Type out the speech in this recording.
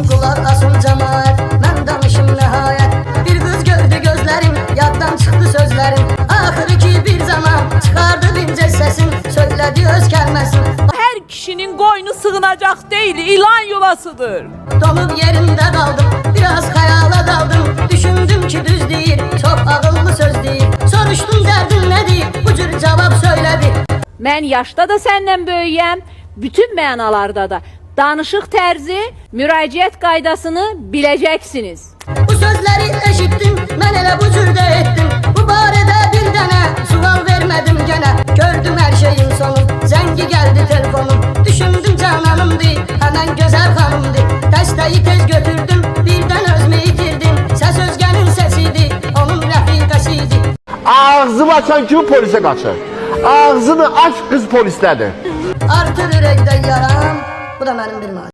Kulak asın cemaat, ben danışım nihayet. Bir kız gördü gözlerim, yaddan çıktı sözlerim. Ahır ki bir zaman çıkardı ince sesin, söyledi öz gelmesin. Her kişinin koynu sığınacak değil, ilan yuvasıdır. Donup yerimde kaldım, biraz hayala daldım. Düşündüm ki düz değil, çok ağıllı söz değil. Soruştum derdin ne değil, bu cür cevap söyledi. Mən yaşda da səndən böyüyəm, bütün mənalarda da. Danışıq tərzi, müraciət qaydasını biləcəksiniz. Bu sözleri eşittim, ben ele bu cürde ettim. Bu barede bir tane sual vermedim gene. Gördüm her şeyin sonu, zengi geldi telefonum. Düşündüm cananımdı, hemen güzel hanımdı. Desteği tez götürdüm, birden özümü yitirdim. Ses Özge'nin sesiydi, onun rəfiqəsiydi. Ağzını açan kimi polisə qaçır. Ağzını aç, qız polislədir. Artır ürəkdə yaram, bu da benim bir